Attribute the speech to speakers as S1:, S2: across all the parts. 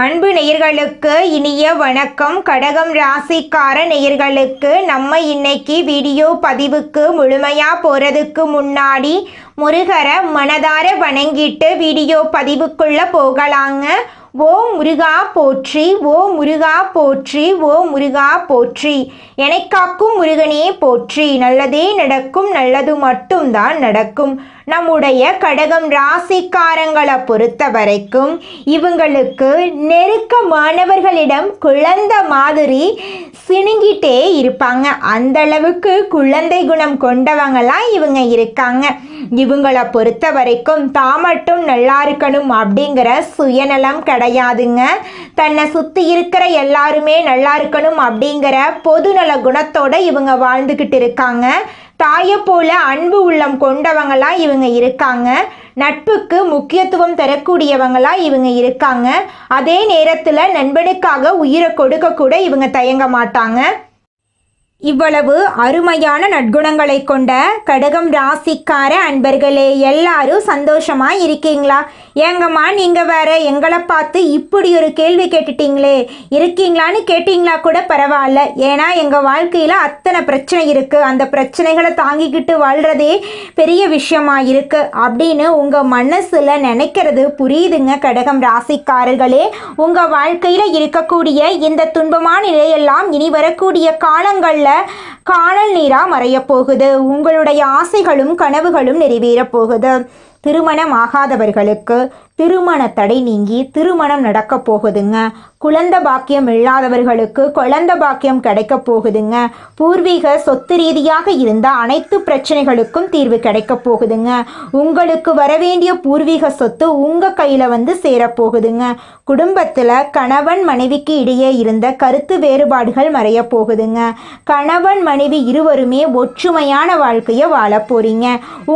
S1: அன்பு நேயர்களுக்கு இனிய வணக்கம். கடகம் ராசிக்கார நேயர்களுக்கு நம்ம இன்னைக்கு வீடியோ பதிவுக்கு முழுமையா போறதுக்கு முன்னாடி முருகரை மனதார வணங்கிட்டு வீடியோ பதிவுக்குள்ள போகலாங்க. ஓ முருகா போற்றி, ஓ முருகா போற்றி, ஓ முருகா போற்றி, எனக்காக்கும் முருகனே போற்றி. நல்லதே நடக்கும், நல்லது மட்டும்தான் நடக்கும். நம்முடைய கடகம் ராசிக்காரங்களை பொறுத்த வரைக்கும் இவங்களுக்கு நெருக்கமானவர்களிடம் குழந்தை மாதிரி சிணுங்கிட்டே இருப்பாங்க. அந்த அளவுக்கு குழந்தை குணம் கொண்டவங்களாம் இவங்க இருக்காங்க. இவங்களை பொறுத்த வரைக்கும் தான் மட்டும் நல்லா இருக்கணும் அப்படிங்கிற சுயநலம் கிடையாதுங்க. தன்னை சுற்றி இருக்கிற எல்லாருமே நல்லா இருக்கணும் அப்படிங்கிற பொதுநல குணத்தோட இவங்க வாழ்ந்துக்கிட்டு இருக்காங்க. தாயை போல அன்பு உள்ளம் கொண்டவங்களா இவங்க இருக்காங்க. நட்புக்கு முக்கியத்துவம் தரக்கூடியவங்களா இவங்க இருக்காங்க. அதே நேரத்தில் நண்பனுக்காக உயிரை கொடுக்க கூட இவங்க தயங்க மாட்டாங்க. இவ்வளவு அருமையான நற்குணங்களை கொண்ட கடகம் ராசிக்கார அன்பர்களே, எல்லாரும் சந்தோஷமா இருக்கீங்களா? ஏங்கம்மா நீங்க வேற எங்களை பார்த்து இப்படி ஒரு கேள்வி கேட்டுட்டீங்களே, இருக்கீங்களான்னு கேட்டீங்களா கூட பரவாயில்ல. ஏன்னா எங்க வாழ்க்கையில அத்தனை பிரச்சனை இருக்கு, அந்த பிரச்சனைகளை தாங்கிக்கிட்டு வாழ்றதே பெரிய விஷயமா இருக்கு அப்படின்னு உங்க மனசுல நினைக்கிறது புரியுதுங்க. கடகம் ராசிக்காரர்களே, உங்க வாழ்க்கையில இருக்கக்கூடிய இந்த துன்பமான நிலையெல்லாம் இனி வரக்கூடிய காலங்கள்ல காணல் நீரா மறைய போகுது. உங்களுடைய ஆசைகளும் கனவுகளும் நிறைவேற போகுது. திருமணம் ஆகாதவர்களுக்கு திருமண தடை நீங்கி திருமணம் நடக்க போகுதுங்க. குழந்தை பாக்கியம் இல்லாதவர்களுக்கு குழந்தை பாக்கியம் கிடைக்க போகுதுங்க. பூர்வீக சொத்து ரீதியாக இருந்த அனைத்து பிரச்சனைகளுக்கும் தீர்வு கிடைக்க போகுதுங்க. உங்களுக்கு வரவேண்டிய பூர்வீக சொத்து உங்க கையில வந்து சேரப்போகுதுங்க. குடும்பத்துல கணவன் மனைவிக்கு இடையே இருந்த கருத்து வேறுபாடுகள் மறைய போகுதுங்க. கணவன் மனைவி இருவருமே ஒற்றுமையான வாழ்க்கையை வாழ போறீங்க.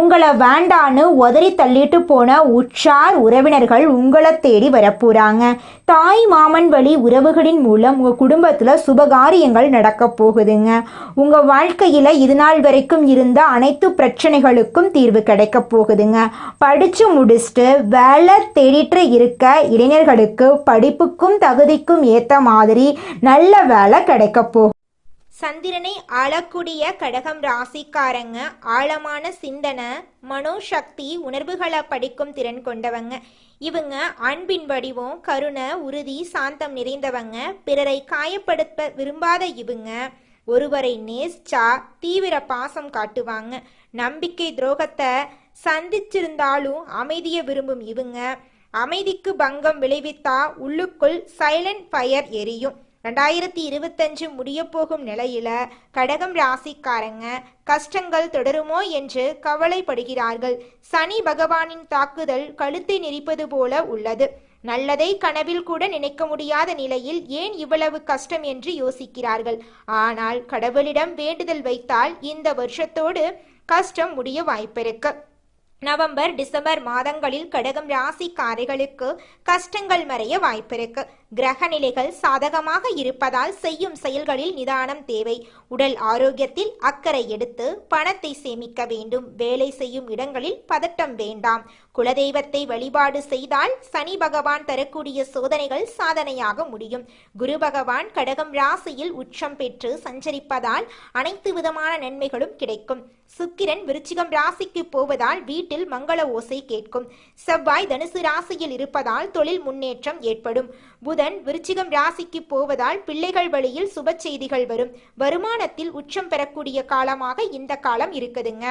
S1: உங்களை வேண்டான்னு உதறி தள்ளிட்டு போன உற்றார் உறவினர்கள் உங்களை தேடி வரப்போறாங்க. தாய் மாமன் வழி உறவுகளின் மூலம் உங்க குடும்பத்துல சுபகாரியங்கள் நடக்க போகுதுங்க. உங்க வாழ்க்கையில இது நாள் வரைக்கும் இருந்த அனைத்து பிரச்சனைகளுக்கும் தீர்வு கிடைக்க போகுதுங்க. படிச்சு முடிச்சுட்டு வேலை தேடிட்டு இருக்க இளைஞர்களுக்கு படிப்புக்கும் தகுதிக்கும் ஏத்த மாதிரி நல்ல வேலை கிடைக்க போகும். சந்திரனை ஆளக்கூடிய கடகம் ராசிக்காரங்க ஆழமான சிந்தனை, மனோசக்தி, உணர்வுகளை படிக்கும் திறன் கொண்டவங்க. இவங்க அன்பின் வடிவம், கருணை, உறுதி, சாந்தம் நிறைந்தவங்க. பிறரை காயப்படுத்த விரும்பாத இவங்க ஒருவரை நேசிச்சா தீவிர பாசம் காட்டுவாங்க. நம்பிக்கை துரோகத்தை சந்திச்சிருந்தாலும் அமைதியை விரும்பும் இவங்க அமைதிக்கு பங்கம் விளைவித்தா உள்ளுக்குள் சைலண்ட் ஃபயர் எரியும். 2025 முடிய போகும் நிலையில கடகம் ராசிக்காரங்க கஷ்டங்கள் தொடருமோ என்று கவலைப்படுகிறார்கள். சனி பகவானின் தாக்குதல் கழுத்தை நெரிப்பது போல உள்ளது. நல்லதை கனவில் கூட நினைக்க முடியாத நிலையில் ஏன் இவ்வளவு கஷ்டம் என்று யோசிக்கிறார்கள். ஆனால் கடவுளிடம் வேண்டுதல் வைத்தால் இந்த வருஷத்தோடு கஷ்டம் முடிய வாய்ப்பிருக்கு. நவம்பர் டிசம்பர் மாதங்களில் கடகம் ராசிக்காரர்களுக்கு கஷ்டங்கள் மறைய வாய்ப்பிருக்கு. கிரக நிலைகள் சாதகமாக இருப்பதால் செய்யும் செயல்களில் நிதானம் தேவை. உடல் ஆரோக்கியத்தில் அக்கறை எடுத்து பணத்தை சேமிக்க வேண்டும். வேலை செய்யும் இடங்களில் பதட்டம் வேண்டாம். குலதெய்வத்தை வழிபாடு செய்தால் சனி பகவான் தரக்கூடிய சோதனைகள் சாதனையாக முடியும். குரு பகவான் கடகம் ராசியில் உச்சம் பெற்று சஞ்சரிப்பதால் அனைத்து விதமான நன்மைகளும் கிடைக்கும். சுக்கிரன் விருச்சிகம் ராசிக்கு போவதால் வீட்டில் மங்கள ஓசை கேட்கும். செவ்வாய் தனுசு ராசியில் இருப்பதால் தொழில் முன்னேற்றம் ஏற்படும். புதன் விருச்சிகம் ராசிக்கு போவதால் பிள்ளைகள் வழியில் சுப செய்திகள் வரும். வருமானத்தில் உச்சம் பெறக்கூடிய காலமாக இந்த காலம் இருக்குதுங்க.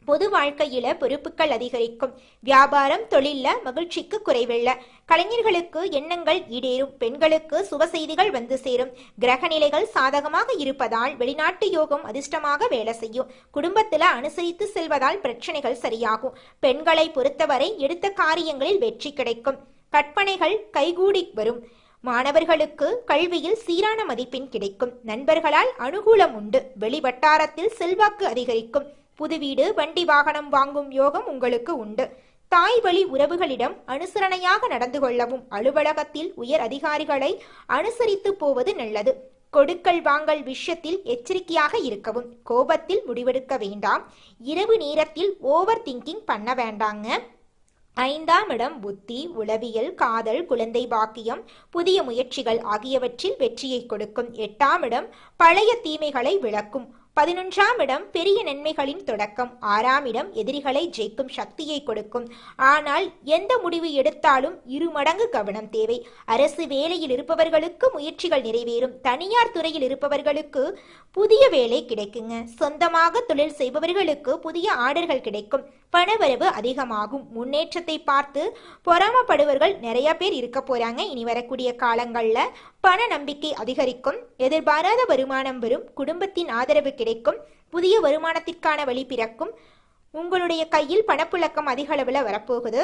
S1: பொது வாழ்க்கையில பொறுப்புகள் அதிகரிக்கும். வியாபாரம் தொழில்ல மகிழ்ச்சிக்கு குறைவில்லை. கலைஞர்களுக்கு எண்ணங்கள் ஈடேறும். பெண்களுக்கு சுப செய்திகள் வந்து சேரும். கிரக நிலைகள் சாதகமாக இருப்பதால் வெளிநாட்டு யோகம் அதிர்ஷ்டமாக வேலை செய்யும். குடும்பத்துல அனுசரித்து செல்வதால் பிரச்சனைகள் சரியாகும். பெண்களை பொறுத்தவரை எடுத்த காரியங்களில் வெற்றி கிடைக்கும். கற்பனைகள் கைகூடி வரும். மாணவர்களுக்கு கல்வியில் சீரான மதிப்பெண் கிடைக்கும். நண்பர்களால் அனுகூலம் உண்டு. வெளிவட்டாரத்தில் செல்வாக்கு அதிகரிக்கும். புது வீடு வண்டி வாகனம் வாங்கும் யோகம் உங்களுக்கு உண்டு. தாய் வழி உறவுகளிடம் அனுசரணையாக நடந்து கொள்ளவும். அலுவலகத்தில் உயர் அதிகாரிகளை அனுசரித்து போவது நல்லது. கொடுக்கல் வாங்கல் விஷயத்தில் எச்சரிக்கையாக இருக்கவும். கோபத்தில் முடிவெடுக்க வேண்டாம். இரவு நேரத்தில் ஓவர் திங்கிங் பண்ண வேண்டாங்க. 5ஆம் இடம் புத்தி, உளவியல், காதல், குழந்தை பாக்கியம், புதிய முயற்சிகள் ஆகியவற்றில் வெற்றியை கொடுக்கும். 8ஆம் இடம் பழைய தீமைகளை விளக்கும். 11ஆம் இடம் பெரிய நன்மைகளின் தொடக்கம். 6ஆம் இடம் எதிரிகளை ஜெயிக்கும் சக்தியை கொடுக்கும். ஆனால் எந்த முடிவு எடுத்தாலும் 2 மடங்கு கவனம் தேவை. அரசு வேலையில் இருப்பவர்களுக்கு முயற்சிகள் நிறைவேறும். தனியார் துறையில் இருப்பவர்களுக்கு புதிய வேலை கிடைக்குங்க. சொந்தமாக தொழில் செய்பவர்களுக்கு புதிய ஆர்டர்கள் கிடைக்கும். பணவரவு அதிகமாகும். முன்னேற்றத்தை பார்த்து பொறாமப்படுவர்கள் நிறைய பேர் இருக்க போறாங்க. இனி வரக்கூடிய காலங்கள்ல பண நம்பிக்கை அதிகரிக்கும். எதிர்பாராத வருமானம் வரும். குடும்பத்தின் ஆதரவு கிடைக்கும். புதிய வருமானத்திற்கான வழி பிறக்கும். உங்களுடைய கையில் பணப்புழக்கம் அதிக அளவில் வரப்போகுது.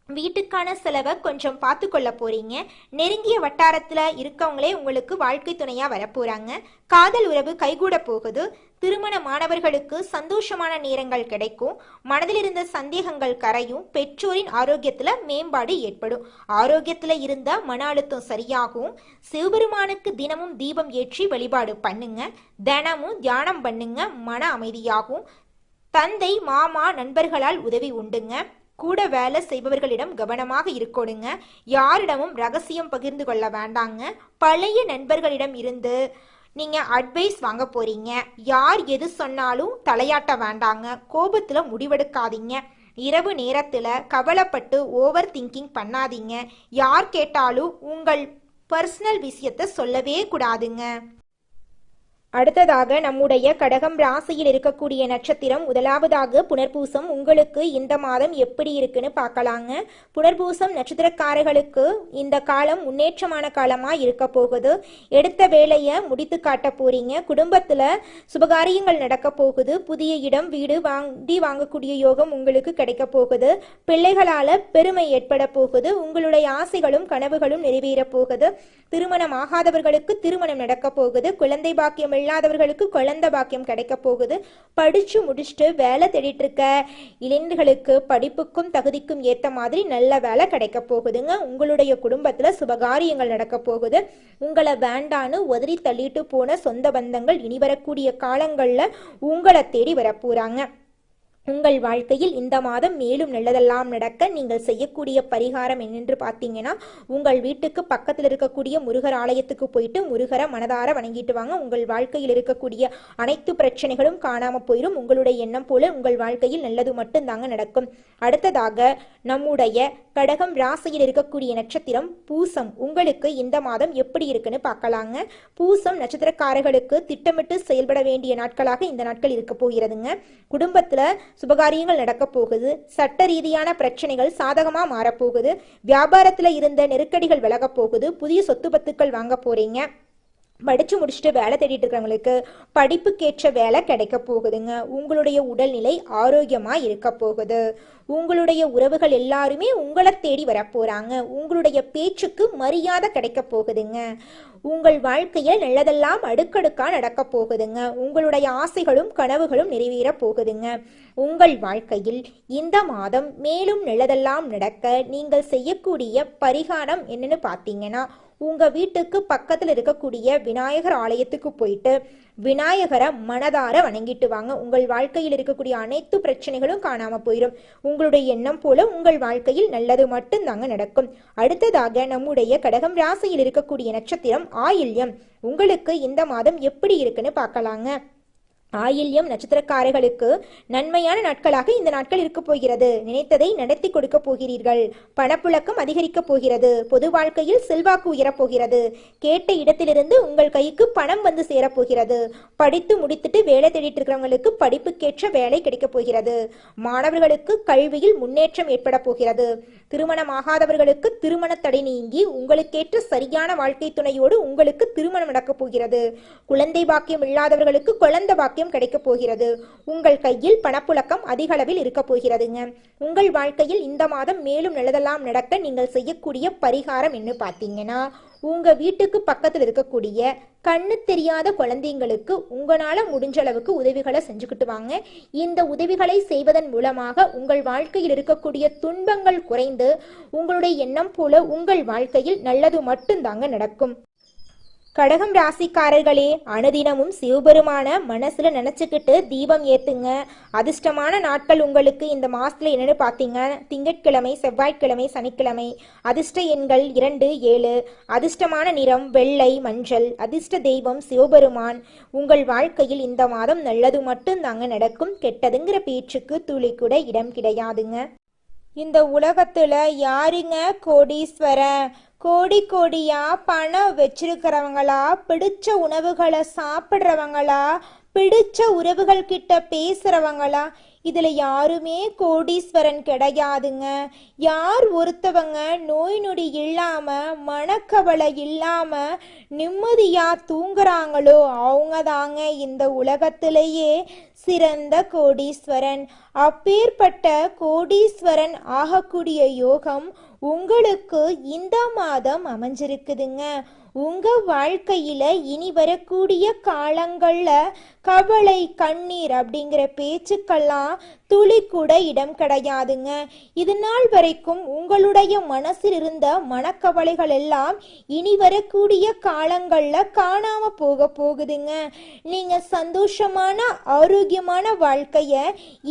S1: வீட்டுக்கான செலவை கொஞ்சம் பார்த்து கொள்ள போறீங்க. நெருங்கிய வட்டாரத்தில் இருக்கவங்களே உங்களுக்கு வாழ்க்கை துணையா வரப்போறாங்க. காதல் உறவு கைகூட போகுது. திருமண மாணவர்களுக்கு சந்தோஷமான நேரங்கள் கிடைக்கும். மனதில் இருந்த சந்தேகங்கள் கரையும். பெற்றோரின் ஆரோக்கியத்துல மேம்பாடு ஏற்படும். ஆரோக்கியத்துல இருந்த மன அழுத்தம் சரியாகும். சிவபெருமானுக்கு தினமும் தீபம் ஏற்றி வழிபாடு பண்ணுங்க. தினமும் தியானம் பண்ணுங்க. மன அமைதியாகும். தந்தை, மாமா, நண்பர்களால் உதவி உண்டுங்க. கூட வேலை செய்பவர்களிடம் கவனமாக இருக்கணுங்க. யாரிடமும் ரகசியம் பகிர்ந்து கொள்ள வேண்டாங்க. பழைய நண்பர்களிடம் இருந்து நீங்க அட்வைஸ் வாங்க போறீங்க. யார் எது சொன்னாலும் தலையாட்ட வேண்டாங்க. கோபத்துல முடிவெடுக்காதீங்க. இரவு நேரத்துல கவலைப்பட்டு ஓவர் திங்கிங் பண்ணாதீங்க. யார் கேட்டாலும் உங்கள் பர்சனல் விஷயத்தை சொல்லவே கூடாதுங்க. அடுத்ததாக நம்முடைய கடகம் ராசியில் இருக்கக்கூடிய நட்சத்திரம் முதலாவதாக புனர்பூசம். உங்களுக்கு இந்த மாதம் எப்படி இருக்குன்னு பார்க்கலாங்க. புனர்பூசம் நட்சத்திரக்காரர்களுக்கு இந்த காலம் முன்னேற்றமான காலமாக இருக்க போகுது. எடுத்த வேலையை முடித்து காட்ட போறீங்க. குடும்பத்தில் சுபகாரியங்கள் நடக்க போகுது. புதிய இடம், வீடு வாங்கக்கூடிய யோகம் உங்களுக்கு கிடைக்க போகுது. பிள்ளைகளால் பெருமை ஏற்பட போகுது. உங்களுடைய ஆசைகளும் கனவுகளும் நிறைவேற போகுது. திருமணம் ஆகாதவர்களுக்கு திருமணம் நடக்க போகுது. குழந்தை பாக்கியம் இல்லாதவர்களுக்கு குழந்தை பாக்கியம் கிடைக்க போகுது. படிச்சு முடிச்சுட்டு வேலை தேடிட்டு இருக்க இளைஞர்களுக்கு படிப்புக்கும் தகுதிக்கும் ஏற்ற மாதிரி நல்ல வேலை கிடைக்க போகுதுங்க. உங்களுடைய குடும்பத்துல சுபகாரியங்கள் நடக்க போகுது. உங்களை வேண்டான்னு உதறி தள்ளிட்டு போன சொந்த பந்தங்கள் இனி வரக்கூடிய காலங்கள்ல உங்களை தேடி வரப்போறாங்க. உங்கள் வாழ்க்கையில் இந்த மாதம் மேலும் நல்லதெல்லாம் நடக்க நீங்கள் செய்யக்கூடிய பரிகாரம் என்னென்று பார்த்தீங்கன்னா, உங்கள் வீட்டுக்கு பக்கத்தில் இருக்கக்கூடிய முருகர் ஆலயத்துக்கு போயிட்டு முருகரை மனதார வணங்கிட்டு வாங்க. உங்கள் வாழ்க்கையில் இருக்கக்கூடிய அனைத்து பிரச்சனைகளும் காணாமல் போயிடும். உங்களுடைய எண்ணம் போல உங்கள் வாழ்க்கையில் நல்லது மட்டும்தாங்க நடக்கும். அடுத்ததாக நம்முடைய கடகம் ராசியில் இருக்கக்கூடிய நட்சத்திரம் பூசம். உங்களுக்கு இந்த மாதம் எப்படி இருக்குன்னு பார்க்கலாங்க. பூசம் நட்சத்திரக்காரர்களுக்கு திட்டமிட்டு செயல்பட வேண்டிய நாட்களாக இந்த நாட்கள் இருக்க போகிறதுங்க. குடும்பத்துல சுபகாரியங்கள் நடக்க போகுது. சட்ட ரீதியான பிரச்சனைகள் சாதகமா மாறப்போகுது. வியாபாரத்துல இருந்த நெருக்கடிகள் விலக போகுது. புதிய சொத்து பத்துக்கள் வாங்க போறீங்க. படிச்சு முடிச்சுட்டு வேலை தேடிட்டு இருக்கிறவங்களுக்கு படிப்புக்கேற்ற வேலை கிடைக்க போகுதுங்க. உங்களுடைய உடல்நிலை ஆரோக்கியமா இருக்க போகுது. உங்களுடைய உறவுகள் எல்லாருமே உங்களை தேடி வரப்போறாங்க. உங்களுடைய பேச்சுக்கு மரியாதை கிடைக்க போகுதுங்க. உங்கள் வாழ்க்கையில் நல்லதெல்லாம் அடுக்கடுக்கா நடக்க போகுதுங்க. உங்களுடைய ஆசைகளும் கனவுகளும் நிறைவேற போகுதுங்க. உங்கள் வாழ்க்கையில் இந்த மாதம் மேலும் நல்லதெல்லாம் நடக்க நீங்கள் செய்யக்கூடிய பரிகாரம் என்னன்னு பார்த்தீங்கன்னா, உங்க வீட்டுக்கு பக்கத்தில் இருக்கக்கூடிய விநாயகர் ஆலயத்துக்கு போயிட்டு விநாயகரை மனதார வணங்கிட்டு வாங்க. உங்கள் வாழ்க்கையில் இருக்கக்கூடிய அனைத்து பிரச்சனைகளும் காணாம போயிடும். உங்களுடைய எண்ணம் போல உங்கள் வாழ்க்கையில் நல்லது மட்டும்தாங்க நடக்கும். அடுத்ததாக நம்முடைய கடகம் ராசியில் இருக்கக்கூடிய நட்சத்திரம் ஆயில்யம். உங்களுக்கு இந்த மாதம் எப்படி இருக்குன்னு பார்க்கலாங்க. ஆயில்யம் நட்சத்திரக்காரர்களுக்கு நன்மையான நாட்களாக இந்த நாட்கள் இருக்க போகிறது. நினைத்ததை நடத்தி கொடுக்க போகிறீர்கள். பணப்புழக்கம் அதிகரிக்க போகிறது. பொது வாழ்க்கையில் செல்வாக்கு உயரப்போகிறது. கேட்ட இடத்திலிருந்து உங்கள் கைக்கு பணம் வந்து சேரப்போகிறது. படித்து முடித்துட்டு வேலை தேடிட்டு இருக்கிறவங்களுக்கு படிப்புக்கேற்ற வேலை கிடைக்க போகிறது. மாணவர்களுக்கு கல்வியில் முன்னேற்றம் ஏற்பட போகிறது. திருமணமாகாதவர்களுக்கு திருமண தடை நீங்கி உங்களுக்கேற்ற சரியான வாழ்க்கை துணையோடு உங்களுக்கு திருமணம் நடக்கப் போகிறது. குழந்தை பாக்கியம் இல்லாதவர்களுக்கு குழந்தை பாக்கியம் கிடைக்க போகிறது. உங்கள் கையில் பணப்புழக்கம் அதிக அளவில் இருக்க போகிறதுங்க. உங்கள் வாழ்க்கையில் இந்த மாதம் மேலும் நல்லதெல்லாம் நடக்க நீங்கள் செய்யக்கூடிய பரிகாரம் என்ன பார்த்தீங்கன்னா, உங்க வீட்டுக்கு பக்கத்தில் இருக்கக்கூடிய கண்ணு தெரியாத குழந்தைங்களுக்கு உங்களால முடிஞ்ச அளவுக்கு உதவிகளை செஞ்சுக்கிட்டு வாங்க. இந்த உதவிகளை செய்வதன் மூலமாக உங்கள் வாழ்க்கையில் இருக்கக்கூடிய துன்பங்கள் குறைந்து உங்களுடைய எண்ணம் போல உங்கள் வாழ்க்கையில் நல்லது மட்டும்தாங்க நடக்கும். கடகம் ராசிக்காரர்களே, அனுதினமும் சிவபெருமான மனசுல நினைச்சுக்கிட்டு தீபம் ஏத்துங்க. அதிர்ஷ்டமான நாட்கள் உங்களுக்கு இந்த மாசத்துல என்னன்னு பாத்தீங்க, திங்கட்கிழமை, செவ்வாய்க்கிழமை, சனிக்கிழமை. அதிர்ஷ்ட எண்கள் 2, 7. அதிர்ஷ்டமான நிறம் வெள்ளை, மஞ்சள். அதிர்ஷ்ட தெய்வம் சிவபெருமான். உங்கள் வாழ்க்கையில் இந்த மாதம் நல்லது மட்டும் தாங்க நடக்கும். கெட்டதுங்கிற பேச்சுக்கு துளி கூட இடம் கிடையாதுங்க. இந்த உலகத்துல யாருங்க கோடீஸ்வரன்? கோடி கோடியா பணம் வச்சிருக்கிறவங்களா, பிடிச்ச உணவுகளை சாப்பிட்றவங்களா, பிடிச்ச உறவுகள் கிட்ட பேசுறவங்களா? இதுல யாருமே கோடீஸ்வரன் கிடையாதுங்க. யார் ஒருத்தவங்க நோய் நொடி இல்லாம, மனக்கவலை இல்லாம நிம்மதியா தூங்குறாங்களோ அவங்க தாங்க இந்த உலகத்திலேயே சிறந்த கோடீஸ்வரன். அப்பேற்பட்ட கோடீஸ்வரன் ஆகக்கூடிய யோகம் உங்களுக்கு இந்த மாதம் அமைஞ்சிருக்குதுங்க. உங்க வாழ்க்கையில இனி வரக்கூடிய காலங்கள்ல கவலை, கண்ணீர் அப்படிங்கிற பேச்சுக்கெல்லாம் துளி கூட இடம் கிடையாதுங்க. இது நாள் வரைக்கும் உங்களுடைய மனசில் இருந்த மனக்கவலைகள் எல்லாம் இனி வரக்கூடிய காலங்கள்ல காணாம போகுதுங்க. நீங்க சந்தோஷமான ஆரோக்கியமான வாழ்க்கைய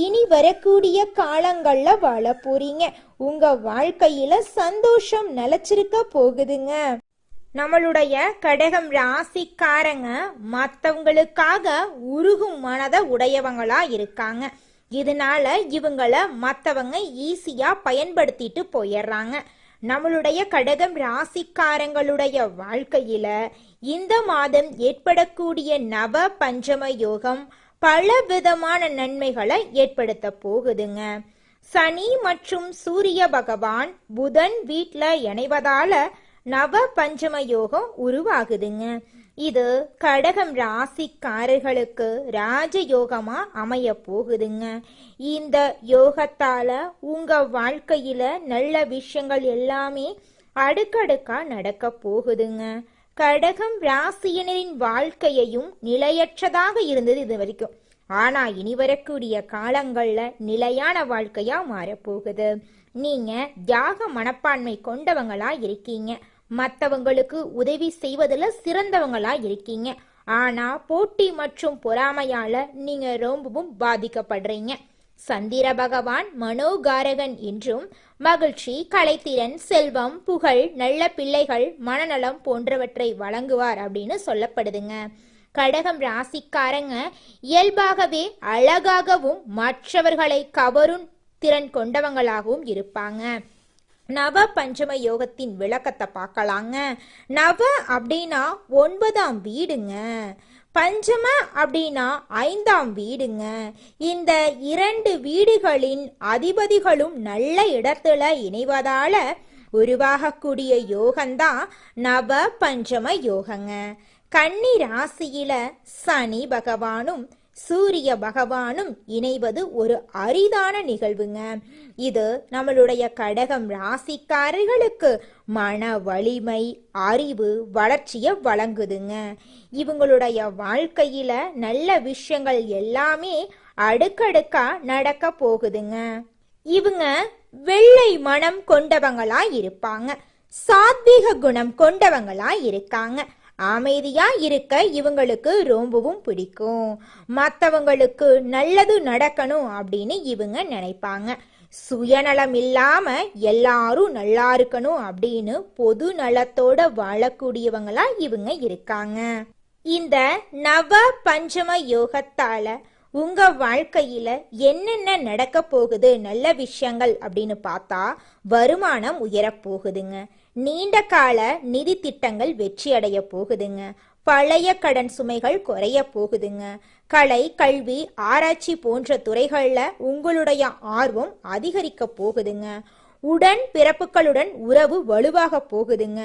S1: இனி வரக்கூடிய காலங்கள்ல வாழ போறீங்க. உங்க வாழ்க்கையில சந்தோஷம் நிலைச்சிருக்க போகுதுங்க. நம்மளுடைய கடகம் ராசிக்காரங்க மற்றவங்களுக்காக உருகும் மனதை உடையவங்களா இருக்காங்க. இதனால இவங்கள மற்றவங்க ஈஸியா பயன்படுத்திட்டு போயிடுறாங்க. நம்மளுடைய கடகம் ராசிக்காரங்களுடைய வாழ்க்கையில இந்த மாதம் ஏற்படக்கூடிய நவ பஞ்சம யோகம் பல விதமான நன்மைகளை ஏற்படுத்த போகுதுங்க. சனி மற்றும் சூரிய பகவான் புதன் வீட்டில் இணைவதால நவ பஞ்சம யோகம் உருவாகுதுங்க. இது கடகம் ராசிக்காரர்களுக்கு ராஜயோகமா அமைய போகுதுங்க. இந்த யோகத்தால உங்க வாழ்க்கையில நல்ல விஷயங்கள் எல்லாமே அடுக்கடுக்கா நடக்க போகுதுங்க. கடகம் ராசியினரின் வாழ்க்கையையும் நிலையற்றதாக இருந்தது இது வரைக்கும். ஆனா இனி வரக்கூடிய காலங்கள்ல நிலையான வாழ்க்கையா மாறப்போகுது. நீங்க தியாக மனப்பான்மை கொண்டவங்களா இருக்கீங்க. மற்றவங்களுக்கு உதவி செய்வதில் சிறந்தவங்களா இருக்கீங்க. ஆனா போட்டி மற்றும் பொறாமையால நீங்க ரொம்பவும் பாதிக்கப்படுறீங்க. சந்திர பகவான் மனோகாரகன் என்றும் மகிழ்ச்சி, கலைத்திறன், செல்வம், புகழ், நல்ல பிள்ளைகள், மனநலம் போன்றவற்றை வழங்குவார் அப்படின்னு சொல்லப்படுதுங்க. கடகம் ராசிக்காரங்க இயல்பாகவே அழகாகவும் மற்றவர்களை கவரும் திறன் கொண்டவங்களாகவும் இருப்பாங்க. நவ பஞ்சம யோகத்தின் விளக்கத்தை பார்க்கலாங்க. நவ அப்படின்னா 9ஆம் வீடுங்க. பஞ்சம அப்படின்னா 5ஆம் வீடுங்க. இந்த 2 வீடுகளின் அதிபதிகளும் நல்ல இடத்துல இணைவதால உருவாகக்கூடிய யோகம்தான் நவ பஞ்சம யோகங்க. கன்னி ராசியில சனி பகவானும் சூரிய பகவானும் இணைவது ஒரு அரிதான நிகழ்வுங்க. இது நம்மளுடைய கடகம் ராசிக்காரர்களுக்கு மன வலிமை, அறிவு, வளர்ச்சியை வழங்குதுங்க. இவங்களுடைய வாழ்க்கையில நல்ல விஷயங்கள் எல்லாமே அடுக்கடுக்கா நடக்க போகுதுங்க. இவங்க வெள்ளை மனம் கொண்டவங்களா இருப்பாங்க. சாத்வீக குணம் கொண்டவங்களா இருக்காங்க. அமைதியா இருக்க இவங்களுக்கு ரொம்பவும் பிடிக்கும். மற்றவங்களுக்கு நல்லது நடக்கணும் அப்படின்னு இவங்க நினைப்பாங்க. சுயநலம் இல்லாம எல்லாரும் நல்லா இருக்கணும் அப்படின்னு பொது நலத்தோட வாழக்கூடியவங்களா இவங்க இருக்காங்க. இந்த நவ பஞ்சம யோகத்தால உங்க வாழ்க்கையில என்னென்ன நடக்க போகுது நல்ல விஷயங்கள் அப்படின்னு பார்த்தா, வருமானம் உயரப்போகுதுங்க. நீண்ட கால நிதி திட்டங்கள் வெற்றி அடைய போகுதுங்க. பழைய கடன் சுமைகள் குறைய போகுதுங்க. கலை, கல்வி, ஆராய்ச்சி போன்ற துறைகள்ல உங்களுடைய ஆர்வம் அதிகரிக்க போகுதுங்க. உடன் பிறப்புகளுடன் உறவு வலுவாக போகுதுங்க.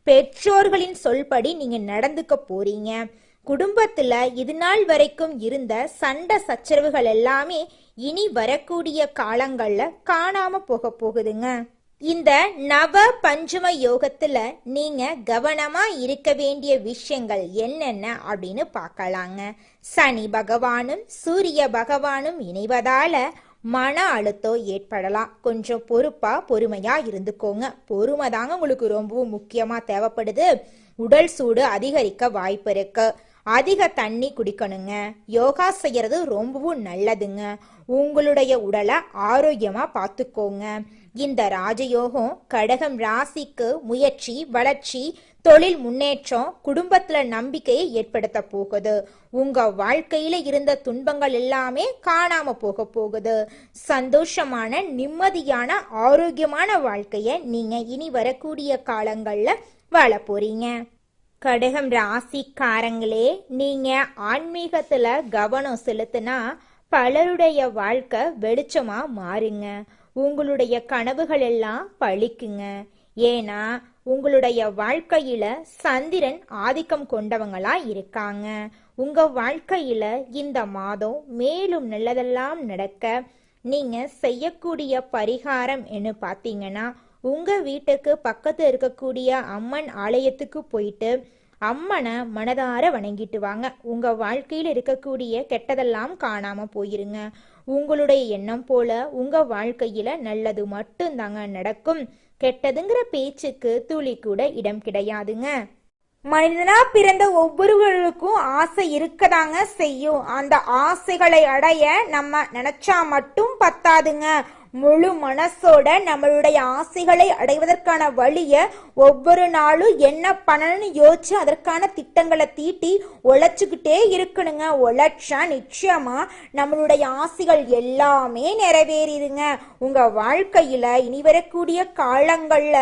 S1: பெற்றோர்களின் சொல்படி நீங்க நடந்துக்க போறீங்க. குடும்பத்துல இது நாள் வரைக்கும் இருந்த சண்டை சச்சரவுகள் எல்லாமே இனி வரக்கூடிய காலங்கள்ல காணாம போகுதுங்க. இந்த நவ பஞ்சம யோகத்துல நீங்க கவனமா இருக்க வேண்டிய விஷயங்கள் என்னென்ன அப்படின்னு பார்க்கலாங்க. சனி பகவானும் சூரிய பகவானும் இணைவதால மன அழுத்தம் ஏற்படலாம். கொஞ்சம் பொறுமையா இருந்துக்கோங்க. பொறுமை தாங்க உங்களுக்கு ரொம்பவும் முக்கியமா தேவைப்படுது. உடல் சூடு அதிகரிக்க வாய்ப்பு இருக்கு. அதிக தண்ணி குடிக்கணுங்க. யோகா செய்யறது ரொம்பவும் நல்லதுங்க. உங்களுடைய உடலை ஆரோக்கியமா பார்த்துக்கோங்க. இந்த ராஜயோகம் கடகம் ராசிக்கு முயற்சி, வளர்ச்சி, தொழில் முன்னேற்றம், குடும்பத்துல நம்பிக்கையை ஏற்படுத்த போகுது. உங்க வாழ்க்கையில இருந்த துன்பங்கள் எல்லாமே காணாம போகுது. சந்தோஷமான, நிம்மதியான, ஆரோக்கியமான வாழ்க்கைய நீங்க இனி வரக்கூடிய காலங்கள்ல வாழ போறீங்க. கடகம் ராசிக்காரங்களே, நீங்க ஆன்மீகத்துல கவனம் செலுத்தினா பலருடைய வாழ்க்கை வெளிச்சமா மாறுங்க. உங்களுடைய கனவுகள் எல்லாம் பழிக்குங்க. ஏன்னா உங்களுடைய வாழ்க்கையில சந்திரன் ஆதிக்கம் கொண்டவங்களா இருக்காங்க. உங்க வாழ்க்கையில இந்த மாதம் மேலும் நல்லதெல்லாம் நடக்க நீங்க செய்யக்கூடிய பரிகாரம் என்ன பார்த்தீங்கன்னா, உங்க வீட்டுக்கு பக்கத்து இருக்கக்கூடிய அம்மன் ஆலயத்துக்கு போயிட்டு அம்மனை மனதார வணங்கிட்டு வாங்க. உங்க வாழ்க்கையில் இருக்கக்கூடிய கெட்டதெல்லாம் காணாம போயிருங்க. உங்களுடைய எண்ணம் போல உங்க வாழ்க்கையில நல்லது மட்டும்தாங்க நடக்கும். கெட்டதுங்கிற பேச்சுக்கு துளி கூட இடம் கிடையாதுங்க. மனிதனா பிறந்த ஒவ்வொருவருக்கும் ஆசை இருக்கதாங்க செய்யும். அந்த ஆசைகளை அடைய நம்ம நினைச்சா மட்டும் பத்தாதுங்க. முழு மனசோட நம்மளுடைய ஆசைகளை அடைவதற்கான வழிய ஒவ்வொரு நாளும் என்ன பண்ணணும்னு யோசிச்சு அதற்கான திட்டங்களை தீட்டி உழைச்சுக்கிட்டே இருக்கணுங்க. உழைச்சா நிச்சயமா நம்மளுடைய ஆசைகள் எல்லாமே நிறைவேறிடுங்க. உங்க வாழ்க்கையில இனி வரக்கூடிய காலங்கள்ல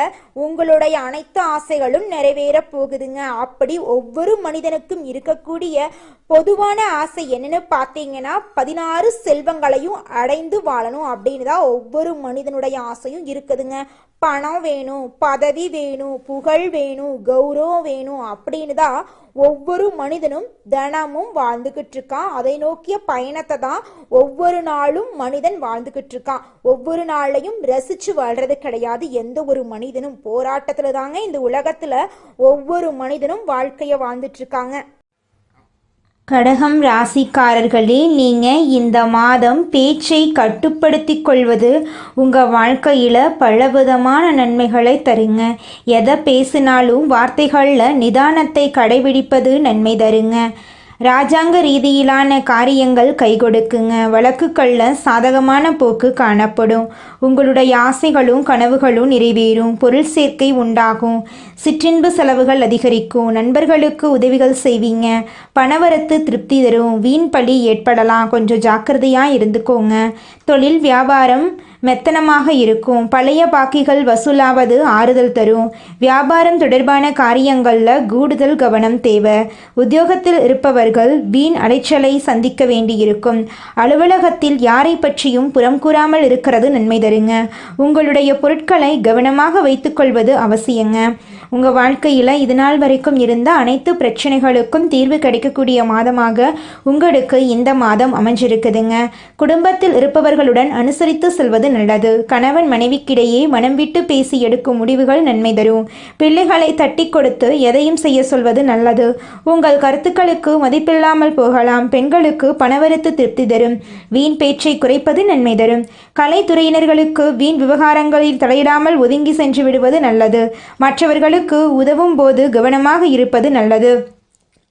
S1: உங்களுடைய அனைத்து ஆசைகளும் நிறைவேற போகுதுங்க. அப்படி ஒவ்வொரு மனிதனுக்கும் இருக்கக்கூடிய பொதுவான ஆசை என்னன்னு பார்த்தீங்கன்னா, 16 செல்வங்களையும் அடைந்து வாழணும் அப்படின்னு தான் ஒவ்வொரு மனிதனுடைய ஆசையும் இருக்குதுங்க. பணம் வேணும், பதவி வேணும், புகழ் வேணும், கௌரவம் வேணும் அப்படின்னு தான் ஒவ்வொரு மனிதனும் தினமும் வாழ்ந்துகிட்டு இருக்கான். அதை நோக்கிய பயணத்தை தான் ஒவ்வொரு நாளும் மனிதன் வாழ்ந்துகிட்டு இருக்கான். ஒவ்வொரு நாளையும் ரசிச்சு வாழ்றது கிடையாது. எந்த ஒரு மனிதனும் போராட்டத்துல தாங்க இந்த உலகத்துல ஒவ்வொரு மனிதனும் வாழ்க்கைய வாழ்ந்துட்டு இருக்காங்க.
S2: கடகம் ராசிக்காரர்களே, நீங்கள் இந்த மாதம் பேச்சை கட்டுப்படுத்தி கொள்வது உங்கள் வாழ்க்கையில் பலவிதமான நன்மைகளை தருங்க. எதை பேசினாலும் வார்த்தைகளில் நிதானத்தை கடைபிடிப்பது நன்மை தருங்க. ராஜாங்க ரீதியிலான காரியங்கள் கை கொடுக்குங்க. வழக்குகளில் சாதகமான போக்கு காணப்படும். உங்களுடைய ஆசைகளும் கனவுகளும் நிறைவேறும். பொருள் சேர்க்கை உண்டாகும். சிற்றின்பு செலவுகள் அதிகரிக்கும். நண்பர்களுக்கு உதவிகள் செய்வீங்க. பணவரத்து திருப்தி தரும். வீண் பழி ஏற்படலாம். கொஞ்சம் ஜாக்கிரதையாக இருந்துக்கோங்க. தொழில் வியாபாரம் மெத்தனமாக இருக்கும். பழைய பாக்கிகள் வசூலாவது ஆறுதல் தரும். வியாபாரம் தொடர்பான காரியங்களில் கூடுதல் கவனம் தேவை. உத்தியோகத்தில் இருப்பவர்கள் வீண் அலைச்சலை சந்திக்க வேண்டியிருக்கும். அலுவலகத்தில் யாரை பற்றியும் புறம் கூறாமல் இருக்கிறது நன்மை தருங்க. உங்களுடைய பொருட்களை கவனமாக வைத்துக்கொள்வது அவசியங்க. உங்கள் வாழ்க்கையில் இது நாள் வரைக்கும் இருந்த அனைத்து பிரச்சனைகளுக்கும் தீர்வு கிடைக்கக்கூடிய மாதமாக உங்களுக்கு இந்த மாதம் அமைஞ்சிருக்குதுங்க. குடும்பத்தில் இருப்பவர்களுடன் அனுசரித்து செல்வது நல்லது. கணவன் மனைவிக்கிடையே மனம் விட்டு பேசி எடுக்கும் முடிவுகள் நன்மை தரும். பிள்ளைகளை தட்டி கொடுத்து எதையும் செய்ய சொல்வது நல்லது. உங்கள் கருத்துக்களுக்கு மதிப்பில்லாமல் போகலாம். பெண்களுக்கு பணவரத்து திருப்தி தரும். வீண் பேச்சை குறைப்பது நன்மை தரும். கலைத்துறையினர்களுக்கு வீண் விவகாரங்களில் தலையிடாமல் ஒதுங்கி சென்று விடுவது நல்லது. மற்றவர்களுக்கு உதவும் போது கவனமாக இருப்பது நல்லது.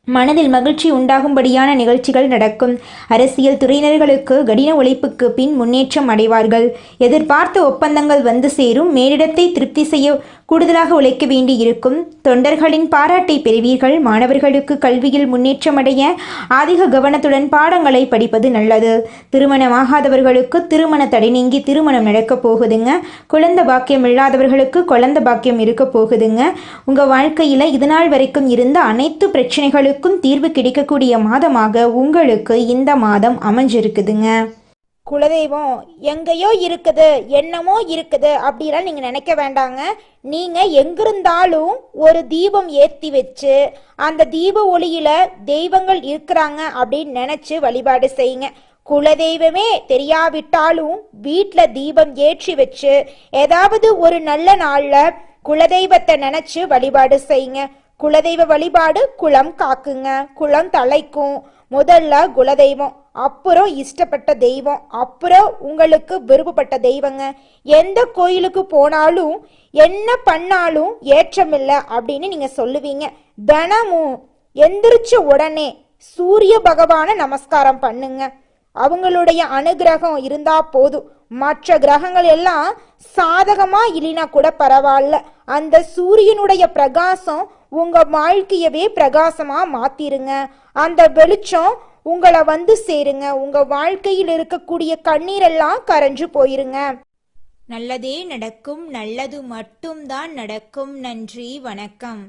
S2: மனதில் மகிழ்ச்சி உண்டாகும்படியான நிகழ்ச்சிகள் நடக்கும். அரசியல் துறையினர்களுக்கு கடின உழைப்புக்கு பின் முன்னேற்றம் அடைவார்கள். எதிர்பார்த்த ஒப்பந்தங்கள் வந்து சேரும். மேலிடத்தை திருப்தி செய்ய கூடுதலாக உழைக்க வேண்டி இருக்கும். தொண்டர்களின் பாராட்டை பெறுவீர்கள். மாணவர்களுக்கு கல்வியில் முன்னேற்றம் அடைய அதிக கவனத்துடன் பாடங்களை படிப்பது நல்லது. திருமணமாகாதவர்களுக்கு திருமண தடை நீங்கி திருமணம் நடக்கப் போகுதுங்க. குழந்தை பாக்கியம் இல்லாதவர்களுக்கு குழந்தை பாக்கியம் இருக்க போகுதுங்க. உங்கள் வாழ்க்கையில் இதுநாள் வரைக்கும் இருந்த அனைத்து பிரச்சனைகளுக்கும் தீர்வு கிடைக்கக்கூடிய மாதமாக உங்களுக்கு இந்த மாதம் அமைஞ்சிருக்குதுங்க.
S1: குலதெய்வம் எங்கேயோ இருக்குது, என்னமோ இருக்குது அப்படிலாம் நீங்கள் நினைக்க வேண்டாங்க. நீங்கள் எங்கிருந்தாலும் ஒரு தீபம் ஏற்றி வச்சு அந்த தீப ஒளியில தெய்வங்கள் இருக்கிறாங்க அப்படின்னு நினச்சி வழிபாடு செய்யுங்க. குலதெய்வமே தெரியாவிட்டாலும் வீட்டில் தீபம் ஏற்றி வச்சு ஏதாவது ஒரு நல்ல நாளில் குலதெய்வத்தை நினச்சி வழிபாடு செய்யுங்க. குலதெய்வ வழிபாடு குலம் காக்குங்க, குலம் தலைக்கும். முதல்ல குலதெய்வம், அப்புறம் இஷ்டப்பட்ட தெய்வம், அப்புறம் உங்களுக்கு விருப்பப்பட்ட தெய்வங்க. எந்த கோயிலுக்கு போனாலும் என்ன பண்ணாலும் ஏற்றமில்லை அப்படின்னு நீங்க சொல்லுவீங்க. தினமும் எந்திரிச்ச உடனே சூரிய பகவானை நமஸ்காரம் பண்ணுங்க. அவங்களுடைய அனுகிரகம் இருந்தா போதும். மற்ற கிரகங்கள் எல்லாம் சாதகமா இல்லைனா கூட பரவாயில்ல, அந்த சூரியனுடைய பிரகாசம் உங்க வாழ்க்கையவே பிரகாசமா மாத்திருங்க. அந்த வெளிச்சம் உங்களை வந்து சேருங்க. உங்க வாழ்க்கையில் இருக்கக்கூடிய கண்ணீரெல்லாம் கரைஞ்சு போயிருங்க.
S2: நல்லதே நடக்கும், நல்லது மட்டும்தான் நடக்கும். நன்றி, வணக்கம்.